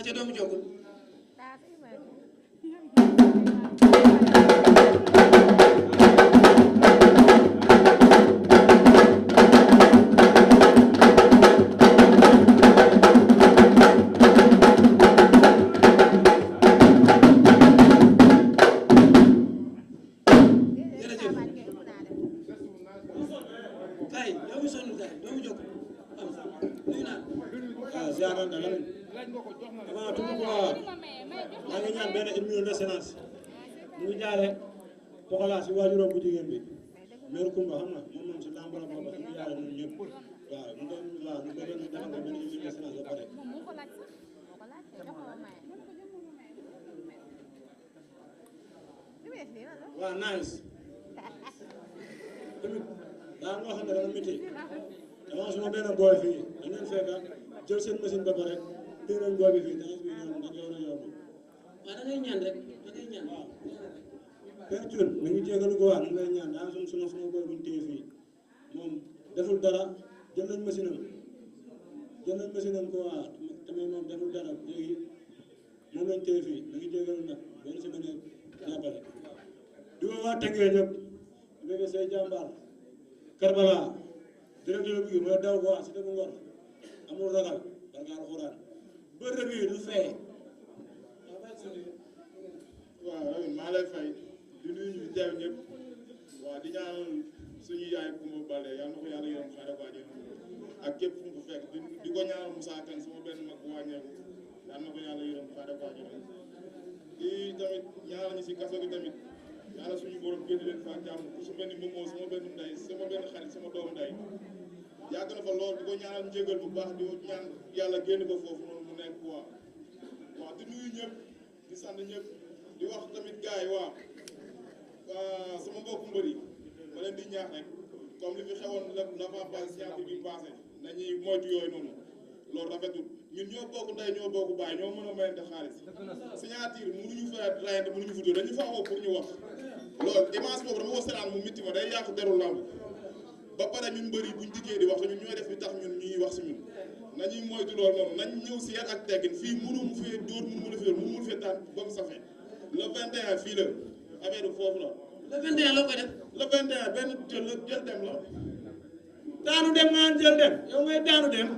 acca doomu jokkul kay yow mi sonn kay doomu jokkul am nuyu naa waaw ziar na la dama tudd ko maa ngi ñaan benn 1 million de séance mu ngi jaare Pokola si waajuram bu jigéen bi mère Kumba xam na moom moom si lamb la bokk ñu jaare ñun ñëpp waaw ñu doon waaw ñu doon defal ko benn 1 million de séance ba pare waaw nice tamit daa nga xam ne dana métti dama suma benn boy fii dañ leen fekk jël seen machine ba pare téye nañ boy bi fii danga fi ñoom dañ yoon a yomb waaw da ngay ñaan rek da ngay ñaan waaw Père Thioune na ngi jégalu ko waa na ngay ñaan daa suma boy buñ téye fii moom deful dara jël nañ machine am ko waa tamit moom deful dara léegi moom lañ téye fii na ngi jégalu nag benn si mën a jàppale di ko waa Tëngéej ñëpp bébé say jàmbaar Karbala directeur bi mooy daw ko waa si dëgg Ngor amul ragal barka alxuraan bërë bi du fee waaw maa lay fay di nuyu ñu teew ñëpp waaw di ñaanal suñu yaay Kumba Balde yal na ko yàlla yërëm xaare ko àjjana ak képp fu mu fekk di ko ñaanal Moussa Kane sama benn mag bu wàññeeku yal na ko yàlla yërëm xaare ko àjjana di tamit ñaanal ñi si kaso gi tamit yàlla suñu borom génn leen fa jàmm ku su mel ni moomoo sama benn ndey sama benn xarit sama doomu ndey yàgg na fa lool di ko ñaanal njégal bu baax di ko ñaan yàlla génn ko foofu noonu mu nekk waaw di nuyu ñëpp di sant ñëpp di wax tamit gars yi waaw sama mbokku mbër yi ma leen di ñaax rek comme li fi xewoon lépp na fa pas science bi passé nañuy moytu yooyu noonu loolu rafetul ñun ñoo bokk ndey ñoo bokk baay ñoo mën a mayante xaalis signature mënuñu fa rayante mënuñu futu dañu fa woo pour ñu wax loolu dimanche boobu dama ko seetaan mu mitti ma day yàq deru lamb ba pare ñun mbëri buñ diggee di wax ñun ñooy def li tax ñun ñuy wax si ñun nañuy moytu loolu noonu nañ ñëw si yar ak teggin fii mënu mu fee dóor mënu mu fee mënu mu fee tànn ba mu safee le 21 fii la affaire foofu la le 21 loo koy def le 21 benn jël dem la daanu dem nga jël dem yow ngay daanu dem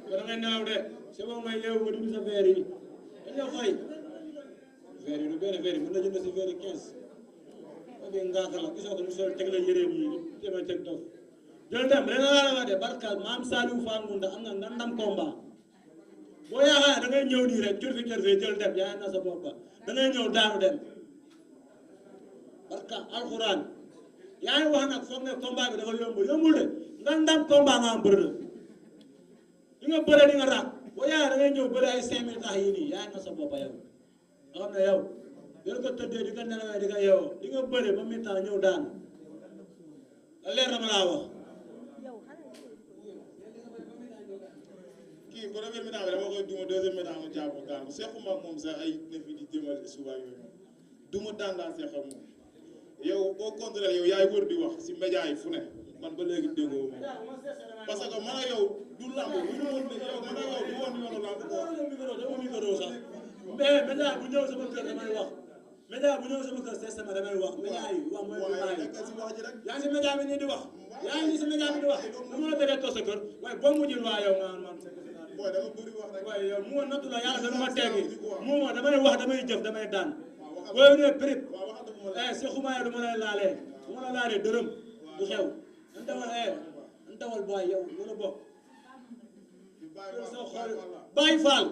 yow da ngay nelaw de c'est bon ngay yeewu nga dugg sa verre yi dañ la fay verre yi du benn verre yi mën na jënd si verre 15 bi ngaaka la gisoo ko mu sol teg la yére bi dema teg dof jël dem rena la wax de barka maam Saliou Fall Ngunda am na ndam combat boo yaakaar da ngay ñëw nii rek curfi jël dem yaa na sa bopp da ngay ñëw daanu dem barka alxuraan yaa ngi wax nag foog ne combat bi dafa yombul de nga ndam combat nga am bëre di nga bëre di nga raak boo yaakaar da ngay ñëw bëre ay 5 minutes tax yi nii yaa na sa bopp yow nga xam ne yow yéen ko tëddee di ko nelawee di ko yeewoo di nga bëre ba mi-temps ñëw daanu la leer na ma laa wax kii premier mi-temps bi dama koy duma deuxième mi-temps mu jàpp daan seexuma ak moom sax ay ne fi di jëmal suba yooyu duma daan seex ak moom yow boo contrôlé yow yaay wër di wax si média yi fu ne man ba léegi déggoo moom parce que man ak yow du lamb bu ñu woon yow man ak yow du woon yoonu lamb dama micro sax mais média bu ñëw sama kër damay wax média bu ñëw sama kër c'est sama damay wax média yi wax mooy yaa ngi si média bi nii di wax yaa ngi si média bi di wax lu ma la teree toog sa kër waaye boo mujjul waa yow man booy dama bëri wax rek waaye yow mu ma nattu la yàlla dama ma teggi mu ma damay wax damay jëf damay daan booy ne prip si xumaye du ma lay laalee du ma la laalee dërëm du xew an dawal booy yow lu la bokk Baye Fall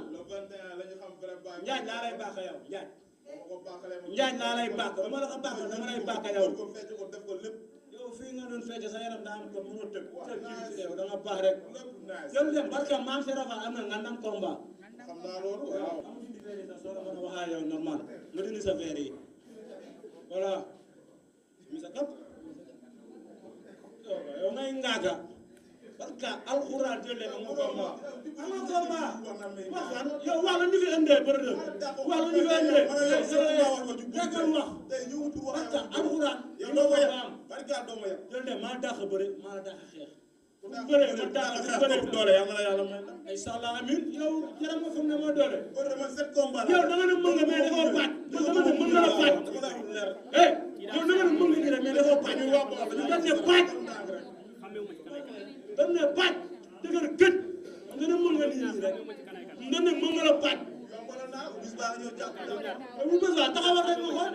Njaañ laa lay baax yow Njaañ laa lay baax dama la ko baax dama lay baax yow yow fii nga doon fecc sa yaram daa am ko mënoo tëb yow da nga baax rek yow dem barka maam si rafa am na nga ndam combat xam naa loolu waaw am dindi verre yi sax soo la mën a waxaa yow normal nga dindi sa verre yi voilà mi sa kap yow ngay ngaaga barka alxuraan jël am nga combat waxan yow wax la ñu fi indee bërë wax la ñu fi indee yàggal wax barka alxuraan yow doo ma yem barka doo ma yem jël dem maa dàq bëre maa la dàq xeex bëree ma daan la bëree doole yàlla na yàlla may ay sàlla amin yow yaram nga foog ne moo doole dama set combat yow da nga ne mën nga mais dafa paat man dama ne mën nga la paat yow da nga ne mën nga ñu ne mais dafa paat ñu dañ ne paat dañ ne paat dëgër gët nga ne mën nga nit ñi rek dañ ne mën nga la paat bu bés ba taxawal rek nga xool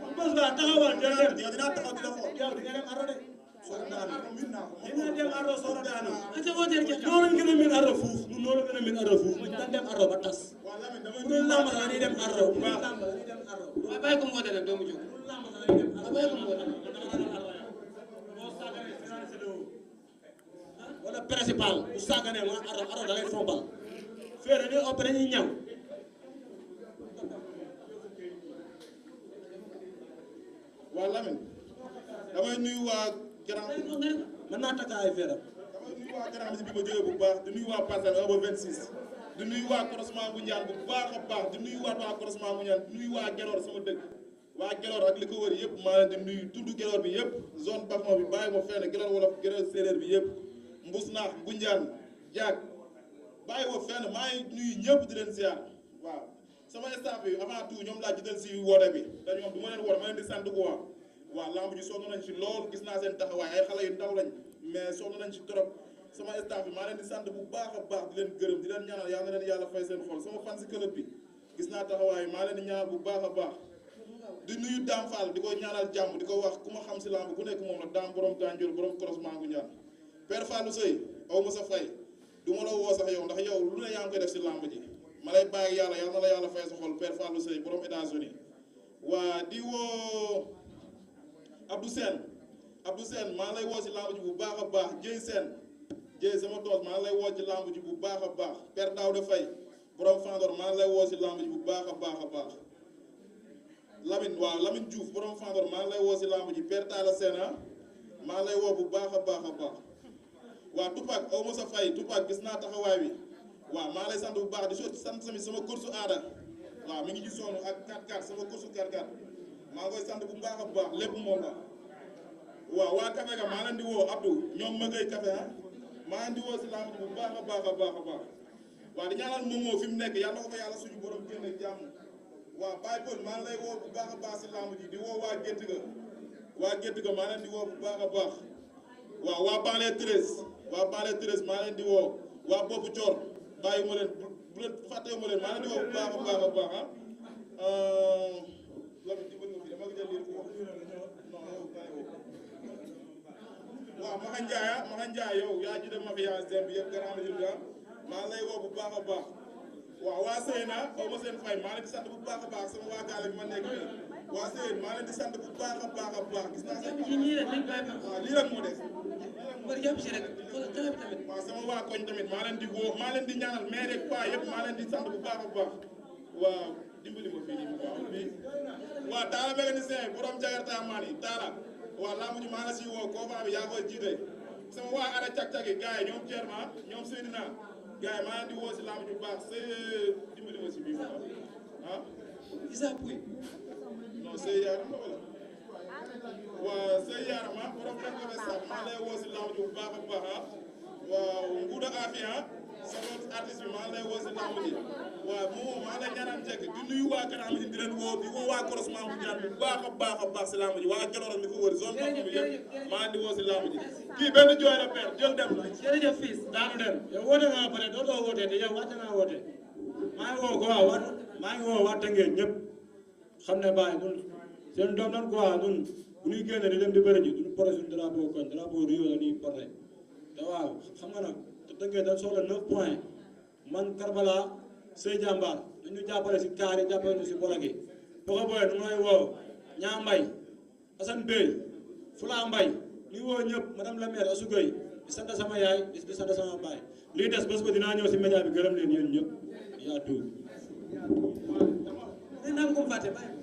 bu bés ba taxawal jël dem dinaa taxaw di la xool yow di nga dem ardo de soo daanu dina dem ardo soo daanu noonu lañ gën a min ardo fuuf ñun noonu la gën a min ardo fuuf dañ dem ardo ba tas bu dul lamb la dañuy dem ardo bu dul lamb la dañuy dem ardo waaye bàyyi ko mu woote nag doomu jóg bu dul lamb la dañuy dem ardo bàyyi ko mu woote wala principal bu sàgganee ma ardo da lay fompal fee dañuy opéré ñuy ñaw waa Lamine damay nuyu waa Grand mën naa takk ay feeram damay nuyu waa Grand bi ma jógee bu baax di nuyu waa Parcelles 1 ba 26 di nuyu waa croisement bu ñaan bu baax a baax di nuyu waa croisement bu ñaan di nuyu waa Gelor sama dëkk waa Gelor ak li ko wër yëpp maa leen di nuyu tudd Gelor bi yëpp zone Bafma bi bàyyi ma fenn Gelor wolof Gelor séeréer bi yëpp mbus naax Ngunjaan jaag bàyyi ma fenn maa ngi nuyu ñëpp di leen ziar waaw sama staff bi avant tout ñoom laa jiital si woote bi te ñoom du ma leen woor ma leen di sant quoi waaw lamb ji sonn nañ ci lool gis naa seen taxawaay ay xale yu ndaw lañ mais sonn nañ ci trop sama staff bi maa leen di sant bu baax a baax di leen gërëm di leen ñaanal yàlla na leen yàlla fay seen xol sama fan si club bi gis naa taxawaay maa leen di ñaanal bu baax a baax di nuyu Dame Fall di ko ñaanal jàmm di ko wax ku ma xam si lamb ku nekk moom la Dame borom Gandiol borom croisement gu ñaan Père Fallou Seye aw ma sa fay du ma la woo sax yow ndax yow lu ne yaa ngi koy def si lamb ji ma lay bàyyi yàlla yàlla na la yàlla fay sa xol Père Fallou Seye borom États-Unis waa di woo Abdou Sène maa lay woo si lamb ji bu baax a baax Dieye Sène Dieye sama toos maa lay woo ci lamb ji bu baax a baax Père Daouda Faye borom Fandor maa lay woo si lamb ji bu baax a baax a baax Lamine Diouf borom Fandor maa lay woo si lamb ji Père Talla Sène maa lay woo bu baax a baax a baax waa Tupac aw ma sa fay Tupac gis naa taxawaay bi waaw maa lay sant bu baax di sant tamit sama course aada waaw mi ngi ci sonn ak 4-4 sama course 4-4 maa ngi koy sant bu baax a baax lépp moom la waaw waa café ga maa leen di woo Abdou ñoom ma ngay café maa leen di woo si lamb ji bu baax a baax a baax a baax waaw di ñaanal Momo fi mu nekk yàlla ko fa yàlla suñu borom génne jàmm waaw Baye Paul maa ngi lay woo bu baax a baax si lamb ji di woo waa gétt ga maa leen di woo bu baax a baax waaw waa Banlieue 13 maa leen di woo waa Bopp Coor bàyyi ma leen bu leen fàttewu ma leen maa leen di woo bu baax a baax a baax Lamine dimbali ma fii dama ko jël lii wax non yow bàyyi waaw Maxa Ndiaye yow yaa ji dem ma fi yaa dem bi yëpp grand résultat maa lay woo bu baax a baax waaw waa Seyna aw ma seen fay maa leen di sant bu baax a baax sama waa gaale bi ma nekk nii waa Seyna maa leen di sant bu baax a baax a baax gis naa seen waaw lii rek moo des waaw sama waa koñ tamit maa leen di woo maa leen di ñaanal mais rek waa yëpp maa leen di sant bu baax a baax waaw dimbali ma fii nii waaw fii waaw Talla mécanicien borom Jakarta maan yi Talla waaw laa mujj maa la si woo combat bi yaa koy jiite sama waa ara cag-cag yi gars yi ñoom Thierno ñoom Seydina gars yi maa leen di woo si laa mujj bu baax dimbali ma si bii ah Issa Pouye non Sey Yaram la wala waaw Sey Yaram borom benn sax maa lay woo si laa mujj bu baax a baax waaw Ngouda Afia sama artiste bi maa lay woo si laa mujj waaw moom maa lay ñaanal njëkk di nuyu waa Grand di leen woo di woo waa croisement bu ñaan bu baax a baax si lamb ji waa Gelor mi ko wër zone Bafma bi yëpp maa di woo si lamb ji kii benn jooy la père jël dem la jërëjëf fils daanu dem yow woote nga pare dootoo woote te yow wàcc nga woote maa ngi woo ko waaw maa ngi woo waa Tëngéej ñëpp xam ne bàyyi ñun seen doom nan quoi ñun bu ñuy génne di dem di bëri ji duñu porté suñu drapeau koñ drapeau Rio la ñuy porté te waaw xam nga nag te Tëngéej dañ soxla 9 points man Karbala Sey Jàmbaar dañu jàppale si kaar yi jàppale ñu si bola gi Pogo Boy nu may woo Ñaa Mbay Assane Bey Fula Mbay ñu woo ñëpp madame la maire Assou Gueye di sant sama yaay di sant sama baay lii des bés ba dinaa ñëw si média bi gërëm leen yéen ñëpp yaa tuut dina ko fàtte bàyyi